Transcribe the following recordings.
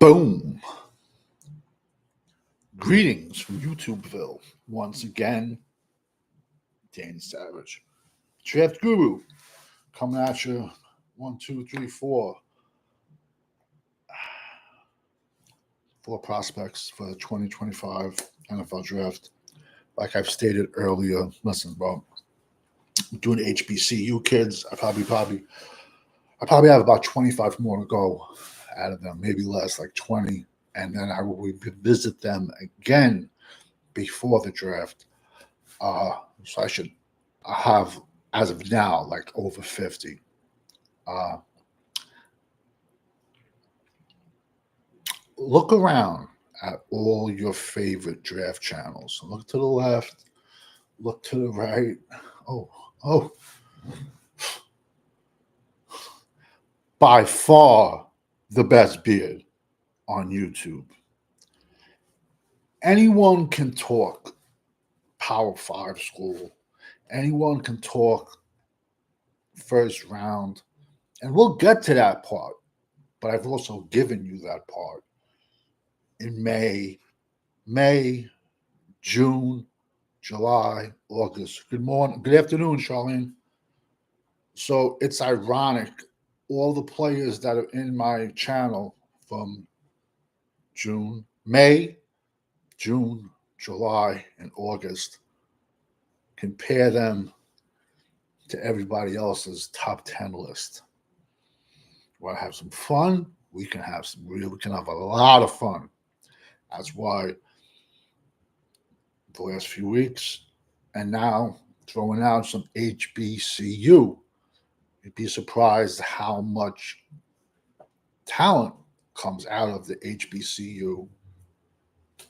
Boom. Greetings from YouTubeville. Once again, Danny Savage, Draft Guru, coming at you. 1, 2, 3, 4. 4 prospects for the 2025 NFL Draft. Like I've stated earlier, listen, bro, I'm doing HBCU kids. I probably have about 25 more to go out of them, maybe less, like 20. And then I will revisit them again before the draft. So I have, as of now, like over 50. Look around at all your favorite draft channels. Look to the left, look to the right. Oh. By far the best beard on YouTube. Anyone can talk Power 5 school. Anyone can talk first round. And we'll get to that part. But I've also given you that part in May, June, July, August. Good morning. Good afternoon, Charlene. So it's ironic. All the players that are in my channel from May, June, July, and August, compare them to everybody else's top 10 list. Want to have some fun? We can have a lot of fun. That's why the last few weeks, and now throwing out some HBCU. You'd be surprised how much talent comes out of the HBCU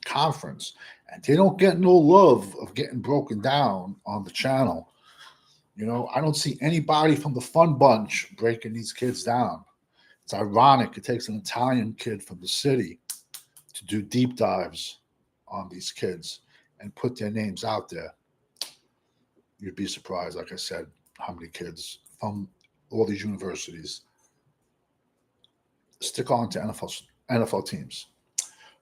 conference. And they don't get no love of getting broken down on the channel. You know, I don't see anybody from the fun bunch breaking these kids down. It's ironic. It takes an Italian kid from the city to do deep dives on these kids and put their names out there. You'd be surprised, like I said, how many kids from all these universities stick on to NFL teams.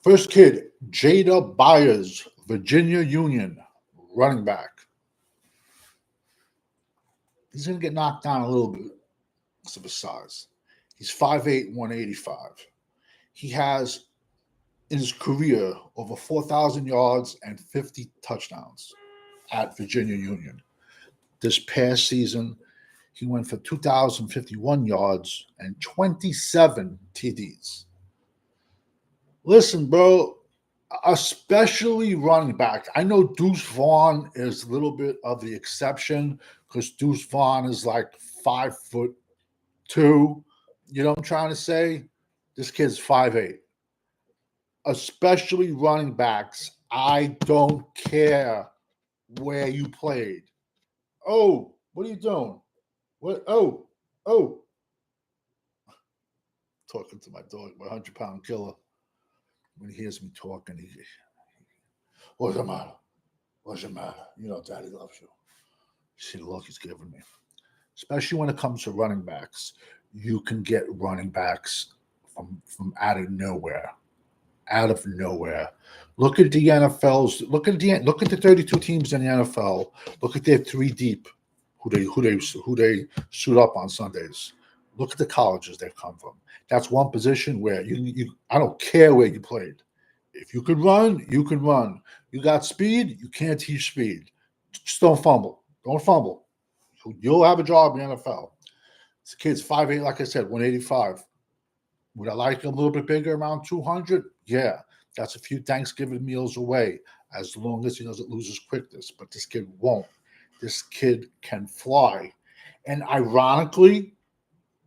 First kid, Jada Byers, Virginia Union, running back. He's going to get knocked down a little bit because of his size. He's 5'8", 185. He has, in his career, over 4,000 yards and 50 touchdowns at Virginia Union. This past season, he went for 2,051 yards and 27 TDs. Listen, bro, especially running back. I know Deuce Vaughn is a little bit of the exception because Deuce Vaughn is like 5'2". You know what I'm trying to say? This kid's 5'8". Especially running backs. I don't care where you played. Oh, what are you doing? What? Oh. Talking to my dog, my 100-pound killer. When he hears me talking, he what's the matter? What's the matter? You know, Daddy loves you. See the look he's giving me. Especially when it comes to running backs. You can get running backs from out of nowhere. Out of nowhere. Look at the NFL's. Look at the 32 teams in the NFL. Look at their 3 deep. Who they suit up on Sundays. Look at the colleges they come from. That's one position where I don't care where you played. If you can run, you can run. You got speed, you can't teach speed. Just don't fumble. Don't fumble. You'll have a job in the NFL. This kid's 5'8", like I said, 185. Would I like him a little bit bigger, around 200? Yeah. That's a few Thanksgiving meals away, as long as he doesn't lose his quickness. But this kid won't. This kid can fly. And ironically,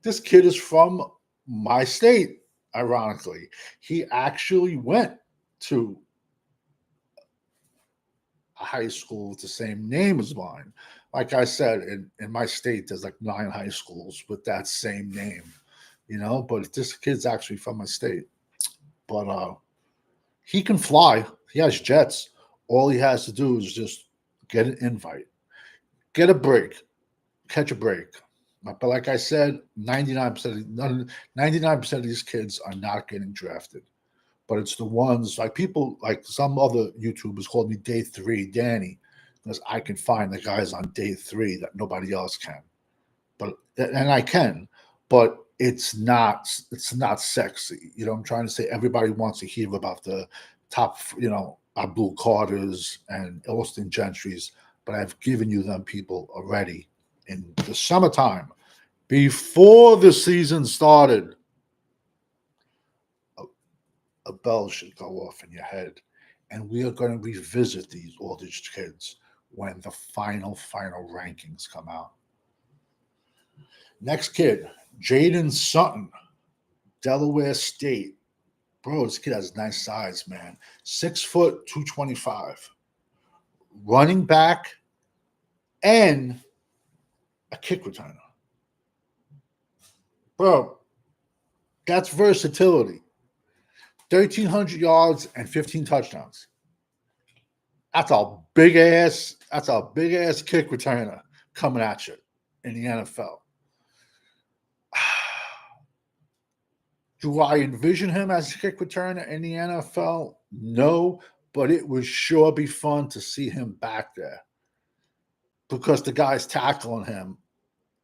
this kid is from my state, ironically. He actually went to a high school with the same name as mine. Like I said, in my state, there's like 9 high schools with that same name, you know, but this kid's actually from my state. But he can fly. He has jets. All he has to do is just get an invite, get a break, catch a break. But like I said, 99% of these kids are not getting drafted. but it's the ones like people like some other YouTubers called me Day 3 Danny because I can find the guys on Day 3 that nobody else can. But and I can, but it's not sexy. You know, I'm trying to say everybody wants to hear about the top, Abdul Carter's and Austin Gentry's, but I've given you them people already in the summertime before the season started. A bell should go off in your head, and we are going to revisit all these kids when the final rankings come out. Next kid, Jaden Sutton, Delaware State. Bro, this kid has nice size, man. 6 foot, 225. Running back and a kick returner. Bro, that's versatility. 1,300 yards and 15 touchdowns. That's a big ass kick returner coming at you in the NFL. Do I envision him as a kick returner in the NFL? No, but it would sure be fun to see him back there because the guys tackling him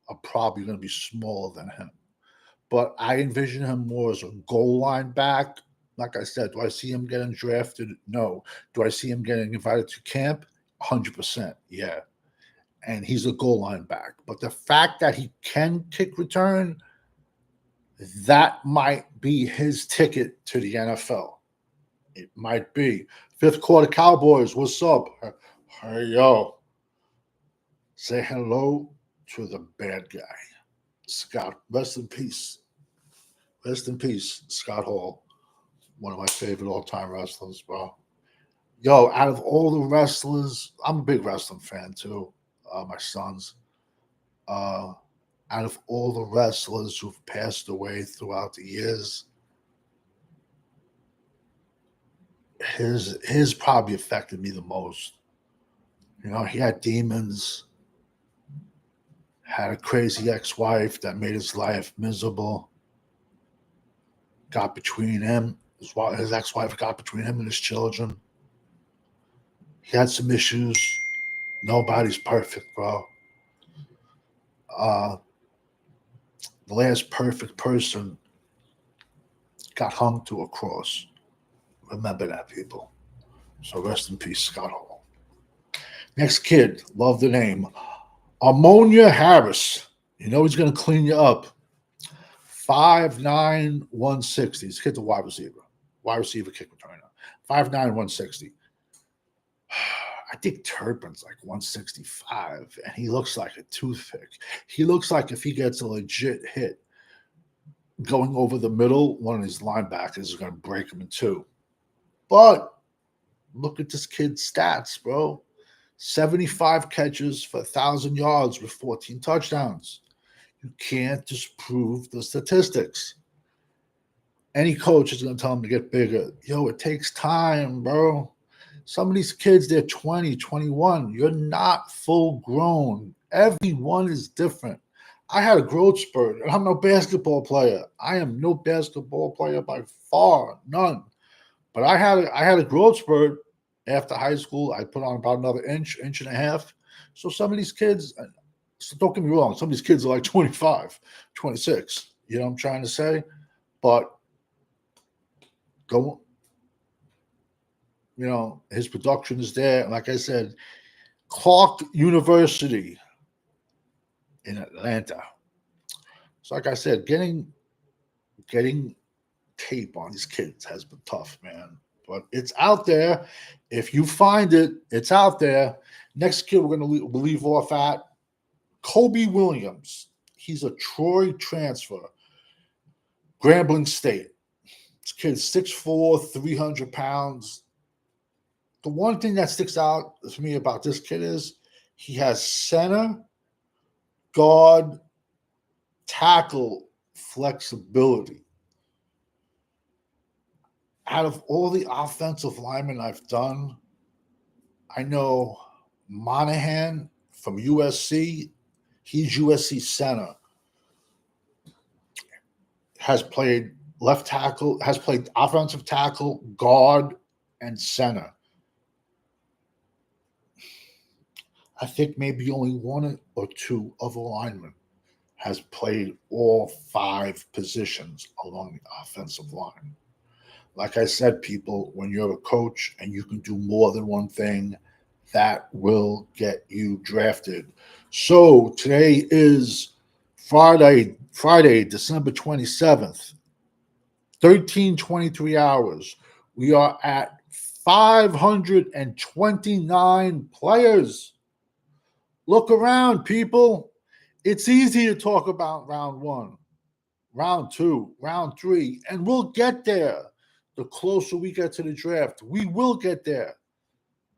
are probably going to be smaller than him. But I envision him more as a goal line back. Like I said, do I see him getting drafted? No. Do I see him getting invited to camp? 100%, yeah. And he's a goal line back. But the fact that he can kick return, that might be his ticket to the NFL. It might be. Fifth quarter Cowboys, what's up? Hey, yo. Say hello to the bad guy. Scott, rest in peace. Rest in peace, Scott Hall. One of my favorite all-time wrestlers, bro. Yo, out of all the wrestlers, I'm a big wrestling fan too. My sons. Out of all the wrestlers who've passed away throughout the years, his probably affected me the most. You know, he had demons, had a crazy ex-wife that made his life miserable. Got between him, his ex-wife got between him and his children. He had some issues. Nobody's perfect, bro. The last perfect person got hung to a cross. Remember that, people. So rest in peace, Scott Hall. Next kid, love the name. Ammonia Harris. You know he's going to clean you up. 5'9", 160. This kid's a wide receiver kick returner. 5'9", 160. I think Turpin's like 165, and he looks like a toothpick. He looks like if he gets a legit hit going over the middle, one of these linebackers is going to break him in two. But look at this kid's stats, bro. 75 catches for 1,000 yards with 14 touchdowns. You can't disprove the statistics. Any coach is going to tell him to get bigger. Yo, it takes time, bro. Some of these kids, they're 20, 21. You're not full grown. Everyone is different. I had a growth spurt, and I'm no basketball player. I am no basketball player by far, none. But I had a growth spurt after high school. I put on about another inch and a half. So some of these kids, so don't get me wrong, some of these kids are like 25, 26. You know what I'm trying to say? But don't. You know, his production is there. Like I said, Clark University in Atlanta. So like I said, getting tape on these kids has been tough, man. But it's out there. If you find it, it's out there. Next kid we're going to leave off at Kobe Williams. He's a Troy transfer. Grambling State. This kid's 6'4", 300 pounds. The one thing that sticks out to me about this kid is he has center, guard, tackle flexibility. Out of all the offensive linemen I've done, I know Monahan from USC, he's USC center, has played left tackle, has played offensive tackle, guard, and center. I think maybe only one or two other linemen has played all 5 positions along the offensive line. Like I said, people, when you're a coach and you can do more than one thing, that will get you drafted. So today is Friday, December 27th, 13:23 hours. We are at 529 players. Look around, people. It's easy to talk about round 1, round 2, round 3, and we'll get there. The closer we get to the draft, we will get there.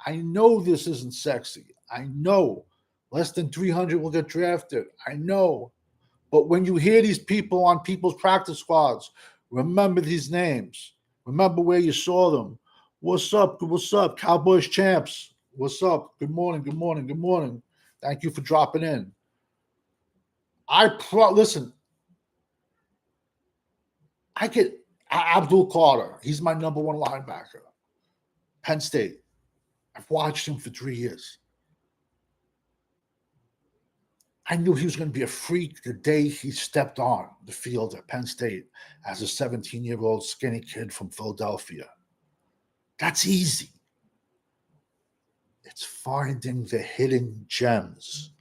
I know this isn't sexy. I know less than 300 will get drafted. I know. But when you hear these people on people's practice squads, remember these names. Remember where you saw them. What's up? What's up? Cowboys champs. What's up? Good morning. Good morning. Good morning. Thank you for dropping in. Listen. I get Abdul Carter. He's my number 1 linebacker. Penn State. I've watched him for 3 years. I knew he was going to be a freak the day he stepped on the field at Penn State as a 17-year-old skinny kid from Philadelphia. That's easy. It's finding the hidden gems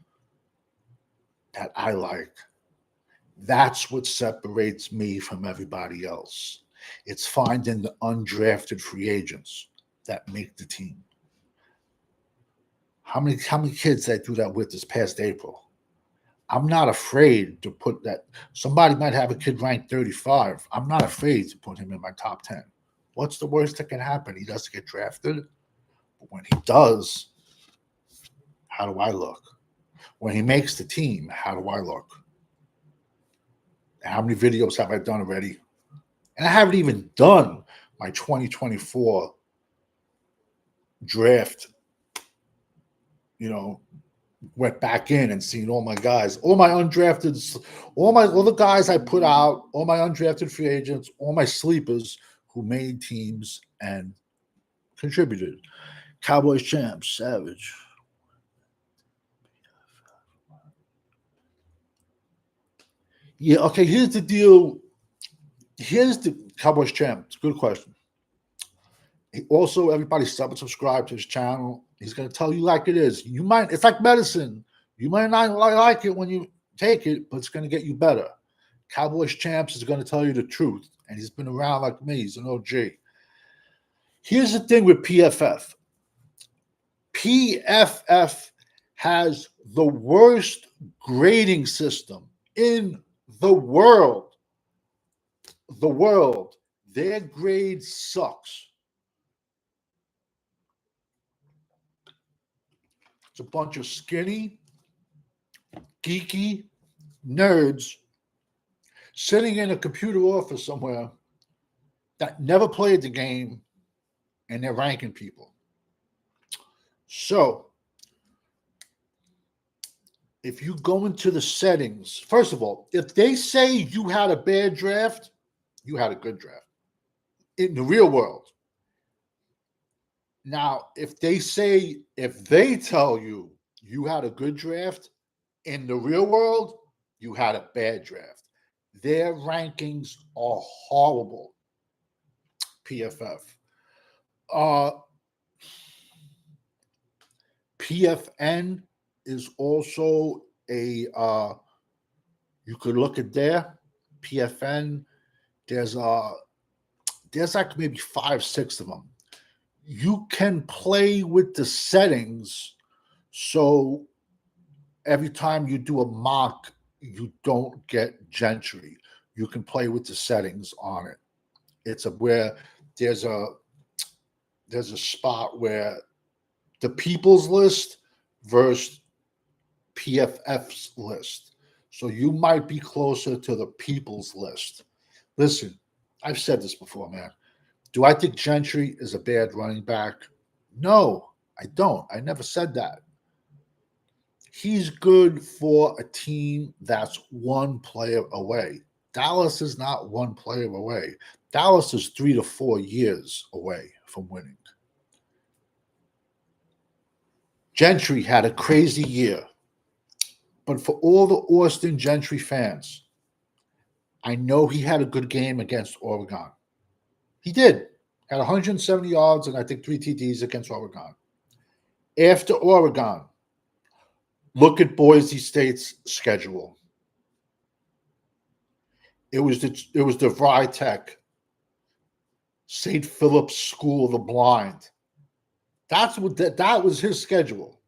that I like. That's what separates me from everybody else. It's finding the undrafted free agents that make the team. How many kids did I do that with this past April? I'm not afraid to put that. Somebody might have a kid ranked 35. I'm not afraid to put him in my top 10. What's the worst that can happen? He doesn't get drafted. But when he does, how do I look? When he makes the team, how do I look? How many videos have I done already? And I haven't even done my 2024 draft, went back in and seen all my guys, all my undrafted, all the guys I put out, all my undrafted free agents, all my sleepers who made teams and contributed. Cowboys champs, Savage. Yeah, okay, here's the deal. Here's the Cowboys champs. Good question. Also, everybody sub and subscribe to his channel. He's going to tell you like it is. It's like medicine. You might not like it when you take it, but it's going to get you better. Cowboys champs is going to tell you the truth. And he's been around like me. He's an OG. Here's the thing with PFF. PFF has the worst grading system in the world. The world. Their grade sucks. It's a bunch of skinny, geeky nerds sitting in a computer office somewhere that never played the game, and they're ranking people. So, if you go into the settings, first of all, if they say you had a bad draft, you had a good draft in the real world. Now, if they tell you you had a good draft, in the real world, you had a bad draft. Their rankings are horrible. PFF. PFN is also you could look at there. PFN, there's like maybe 5, 6 of them. You can play with the settings, so every time you do a mock, you don't get Gentry. You can play with the settings on it. It's where there's a spot where the people's list versus PFF's list. So you might be closer to the people's list. Listen, I've said this before, man. Do I think Gentry is a bad running back? No, I don't. I never said that. He's good for a team that's one player away. Dallas is not one player away. Dallas is 3 to 4 years away from winning. Gentry had a crazy year. But for all the Austin Gentry fans, I know he had a good game against Oregon. He did. Had 170 yards and I think 3 TDs against Oregon. After Oregon, look at Boise State's schedule. It was the Vitek, St. Philip's School of the Blind. That was his schedule.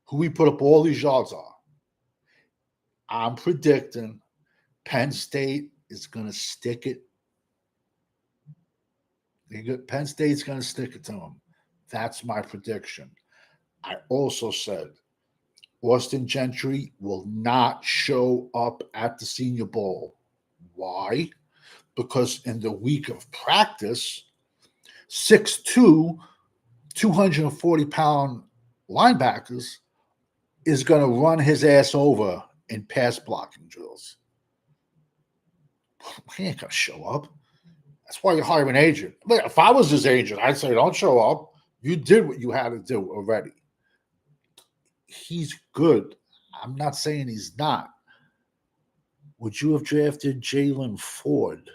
Who we put up all these yards on. I'm predicting Penn State is going to stick it. Penn State's going to stick it to them. That's my prediction. I also said Austin Gentry will not show up at the Senior Bowl. Why? Because in the week of practice, 6'2", 240-pound linebackers is going to run his ass over in pass blocking drills. He ain't going to show up. That's why you hire an agent. If I was his agent, I'd say, don't show up. You did what you had to do already. He's good. I'm not saying he's not. Would you have drafted Jalen Ford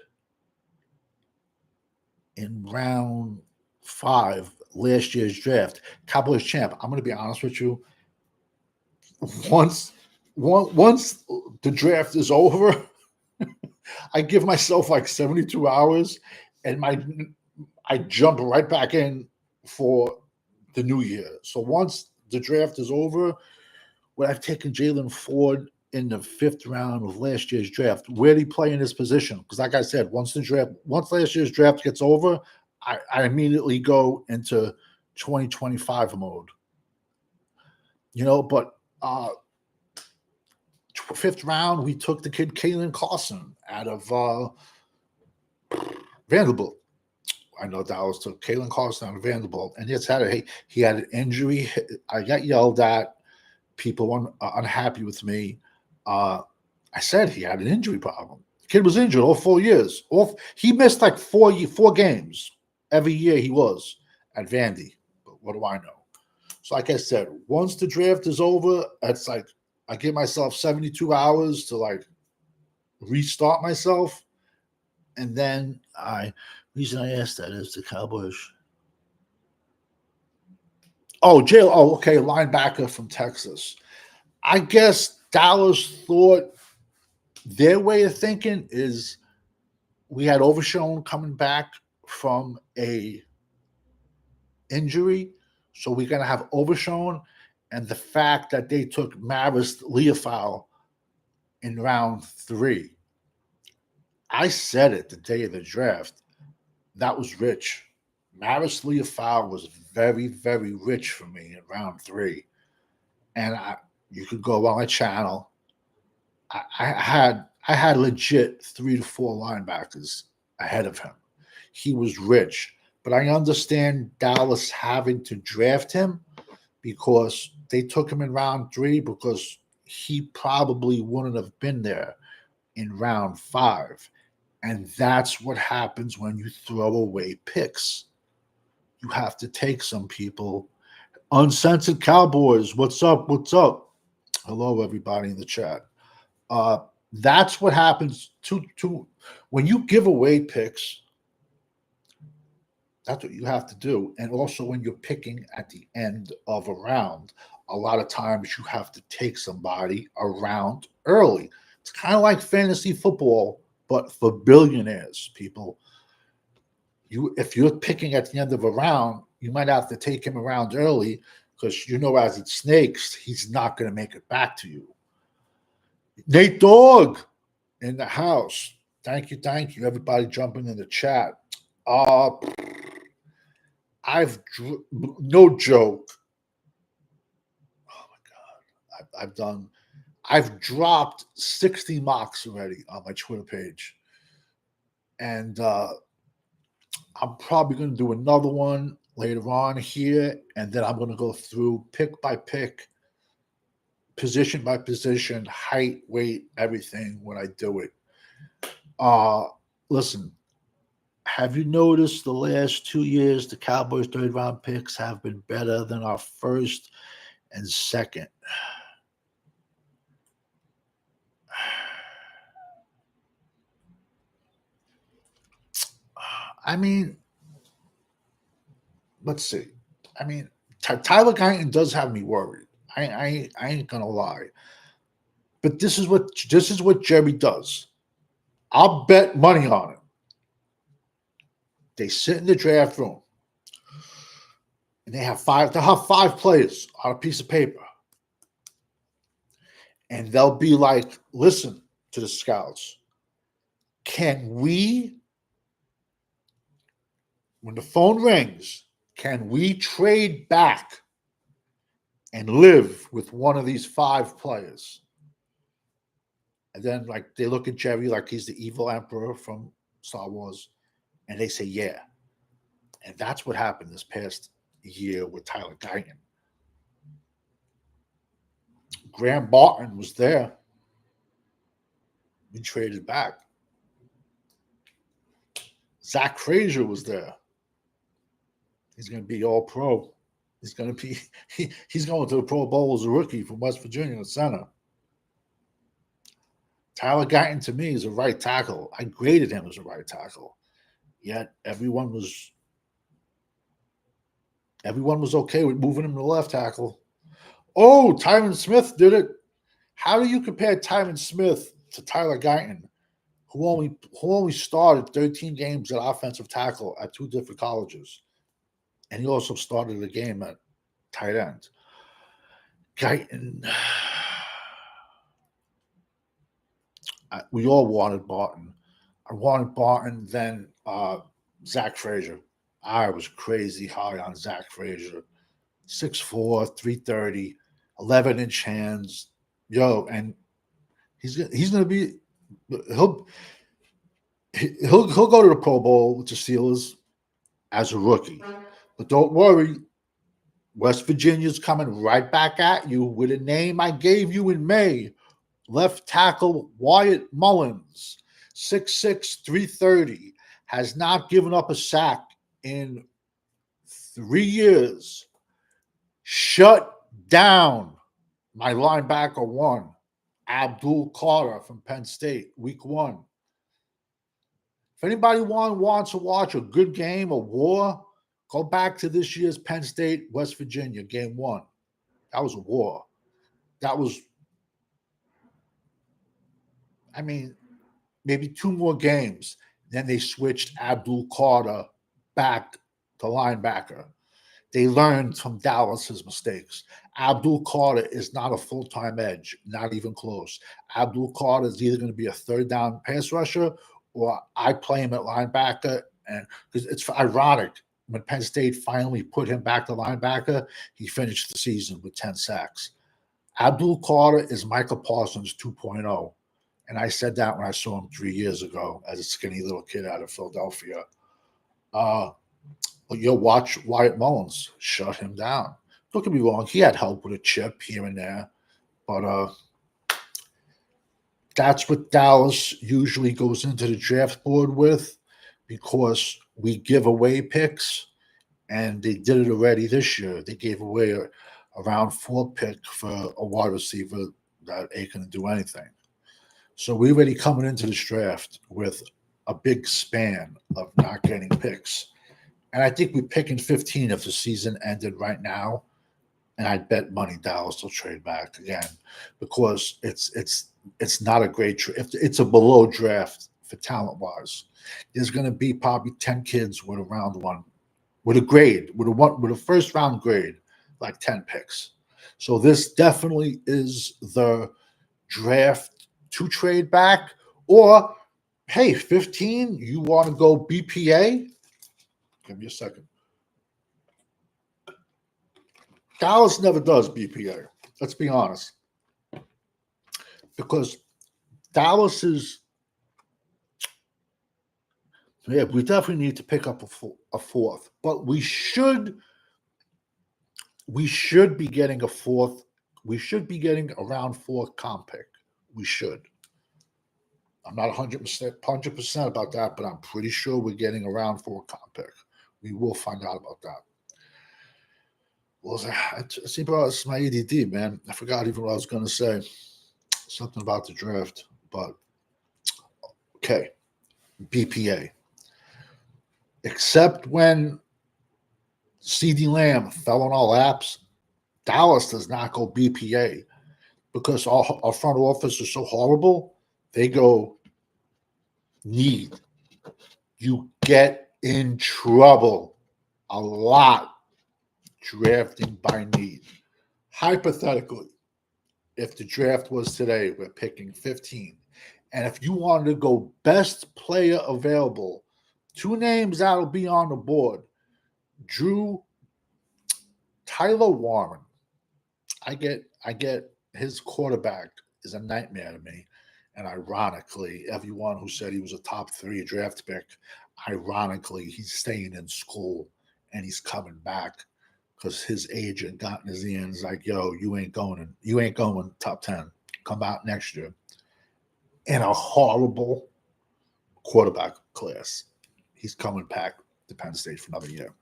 in round 5, last year's draft? Cowboys champ. I'm going to be honest with you. Once the draft is over, I give myself like 72 hours and I jump right back in for the new year. So once the draft is over, when I've taken Jalen Ford in the 5th round of last year's draft, where did he play in his position? Because like I said, once last year's draft gets over, I immediately go into 2025 mode. But 5th round, we took the kid Kalen Carson out of Vanderbilt. I know Dallas took Kalen Carson out of Vanderbilt, and he had an injury. I got yelled at. People were unhappy with me. I said he had an injury problem. The kid was injured all 4 years. He missed like 4 games every year he was at Vandy. But what do I know? So like I said, once the draft is over, it's like I give myself 72 hours to like restart myself. And then reason I asked that is the Cowboys. Okay, linebacker from Texas. I guess Dallas thought their way of thinking is we had Overshown coming back from a injury, so we're going to have Overshown, and the fact that they took Maris Leofau in round 3. I said it the day of the draft. That was rich. Maris Leofau was very, very rich for me in round 3. And you could go on my channel. I had legit 3 to 4 linebackers ahead of him. He was rich. But I understand Dallas having to draft him because they took him in round 3 because he probably wouldn't have been there in round 5. And that's what happens when you throw away picks. You have to take some people. Uncensored Cowboys, what's up? What's up? Hello, everybody in the chat. That's what happens to when you give away picks. That's what you have to do. And also when you're picking at the end of a round, a lot of times you have to take somebody around early. It's kind of like fantasy football, but for billionaires, people. If you're picking at the end of a round, you might have to take him around early because as it snakes, he's not going to make it back to you. Nate Dogg in the house. Thank you, everybody jumping in the chat. No joke. Oh my God, I've dropped 60 mocks already on my Twitter page, and I'm probably going to do another one later on here, and then I'm going to go through pick by pick, position by position, height, weight, everything when I do it. Uh, Listen, have you noticed the last 2 years the Cowboys' third round picks have been better than our first and second? I mean, let's see. I mean, Tyler Guyton does have me worried. I ain't gonna lie. But this is what Jerry does. I'll bet money on it. They sit in the draft room and they'll have five players on a piece of paper. And they'll be like, listen to the scouts. Can we, when the phone rings, can we trade back and live with one of these five players? And then like they look at Jerry like he's the evil emperor from Star Wars, and they say, yeah. And that's what happened this past year with Tyler Guyton. Graham Barton was there. We traded back. Zach Frazier was there. He's going to be all pro. He's going to be he's going to the Pro Bowl as a rookie from West Virginia, the center. Tyler Guyton to me is a right tackle. I graded him as a right tackle. Yet everyone was okay with moving him to left tackle. Oh, Tyron Smith did it. How do you compare Tyron Smith to Tyler Guyton, who only started 13 games at offensive tackle at two different colleges, and he also started a game at tight end? Guyton, we all wanted Barton. I wanted Barton, then Zach Frazier. I was crazy high on Zach Frazier. 6'4", 330, 11-inch hands. Yo, and he's gonna be he'll he'll go to the Pro Bowl with the Steelers as a rookie. But don't worry, West Virginia's coming right back at you with a name I gave you in May. Left tackle Wyatt Mullins, 6'6", 330, has not given up a sack in 3 years. Shut down my linebacker one, Abdul Carter from Penn State, week 1. If anybody wants to watch a good game, a war, go back to this year's Penn State, West Virginia, game 1. That was a war. That was, I mean, maybe 2 more games. Then they switched Abdul Carter back to linebacker. They learned from Dallas's mistakes. Abdul Carter is not a full-time edge, not even close. Abdul Carter is either going to be a third down pass rusher or I play him at linebacker. And because it's ironic, when Penn State finally put him back to linebacker, he finished the season with 10 sacks. Abdul Carter is Michael Parsons 2.0. And I said that when I saw him 3 years ago as a skinny little kid out of Philadelphia. But you'll watch Wyatt Mullins shut him down. Don't get me wrong, he had help with a chip here and there. But that's what Dallas usually goes into the draft board with, because we give away picks, and they did it already this year. They gave away a round 4 pick for a wide receiver that ain't going to do anything. So we're already coming into this draft with a big span of not getting picks. And I think we're picking 15 if the season ended right now. And I'd bet money Dallas will trade back again, because it's not a great draft. It's a below draft for talent wise. There's going to be probably 10 kids with a round 1, with a grade, with a first round grade, like 10 picks. So this definitely is the draft to trade back. Or hey, 15, you want to go BPA? Give me a second. Dallas never does BPA. Let's be honest. Because Dallas is, yeah, we definitely need to pick up a fourth. But we should be getting a fourth. We should be getting a round 4 comp pick. We should. I'm not 100% about that, but I'm pretty sure we're getting around for a comp pick. We will find out about that. Well, see, bro, it's my ADD, man. I forgot even what I was going to say. Something about the draft, but okay. BPA. Except when CeeDee Lamb fell on our laps, Dallas does not go BPA because our front office is so horrible. They go need. You get in trouble a lot drafting by need. Hypothetically, if the draft was today, we're picking 15. And if you wanted to go best player available, two names that'll be on the board. Tyler Warren. I get his quarterback is a nightmare to me. And ironically, everyone who said he was a top 3 draft pick, ironically, he's staying in school and he's coming back because his agent got in his ear and is like, yo, you ain't going top 10. Come out next year. In a horrible quarterback class. He's coming back to Penn State for another year.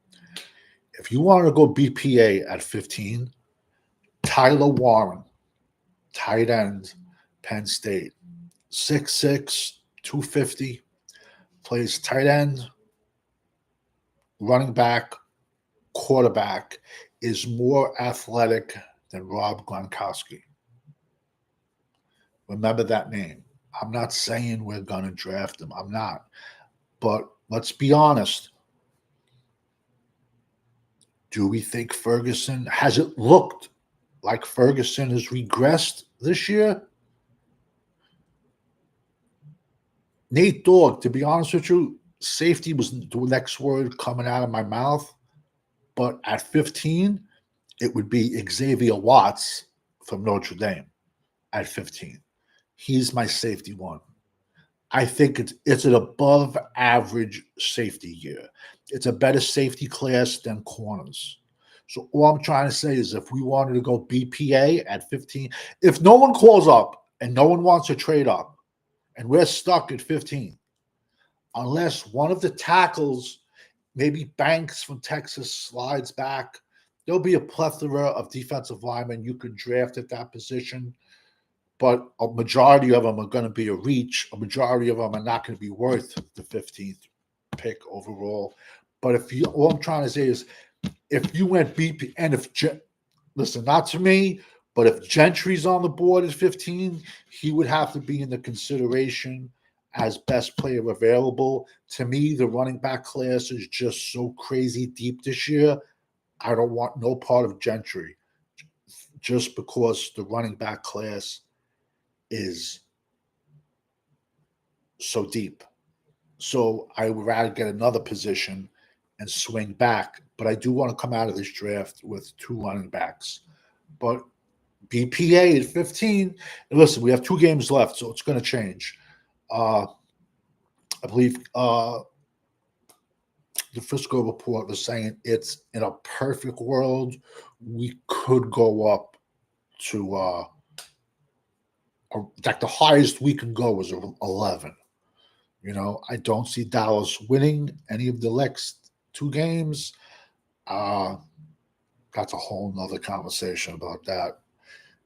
If you want to go BPA at 15, Tyler Warren, tight end, Penn State, 6'6", 250, plays tight end, running back, quarterback, is more athletic than Rob Gronkowski. Remember that name. I'm not saying we're going to draft him. I'm not. But let's be honest. Do we think Ferguson, has it looked like Ferguson has regressed this year? Nate Dogg, to be honest with you, safety was the next word coming out of my mouth. But at 15, it would be Xavier Watts from Notre Dame at 15. He's my safety one. I think it's an above average safety year. It's a better safety class than corners. So all I'm trying to say is if we wanted to go BPA at 15, if no one calls up and no one wants to trade up and we're stuck at 15, unless one of the tackles, maybe Banks from Texas slides back, there'll be a plethora of defensive linemen you could draft at that position. But a majority of them are going to be a reach. A majority of them are not going to be worth the 15th pick overall. But all I'm trying to say is, if you went BP, and listen, not to me, but if Gentry's on the board at 15, he would have to be in the consideration as best player available. To me, the running back class is just so crazy deep this year. I don't want no part of Gentry just because the running back class is so deep. So I would rather get another position and swing back. But I do want to come out of this draft with 2 running backs. But BPA at 15, and listen, we have 2 games left, so it's going to change. I believe the Frisco report was saying it's in a perfect world, we could go up to like the highest we can go is 11. You know, I don't see Dallas winning any of the next 2 games. That's a whole nother conversation about that.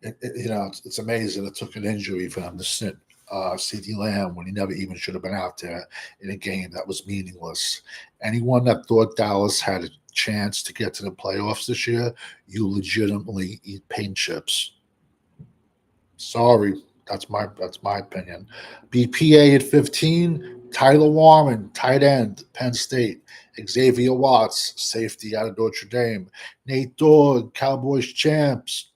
It's amazing. It took an injury for them to sit CeeDee Lamb when he never even should have been out there in a game that was meaningless. Anyone that thought Dallas had a chance to get to the playoffs this year, you legitimately eat paint chips. Sorry. That's my opinion. BPA at 15, Tyler Warren, tight end, Penn State. Xavier Watts, safety out of Notre Dame. Nate Dogg, Cowboys champs.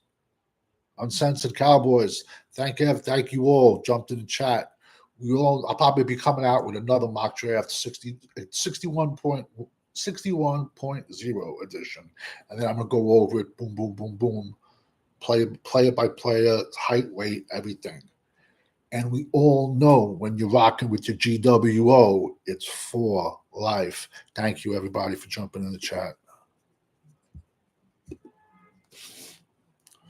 Uncensored Cowboys. Thank you all. Jumped in the chat. I'll probably be coming out with another mock draft 61.0 edition. And then I'm going to go over it, boom, boom, boom, boom. Player by player, height, weight, everything. And we all know when you're rocking with your GWO, it's for life. Thank you, everybody, for jumping in the chat.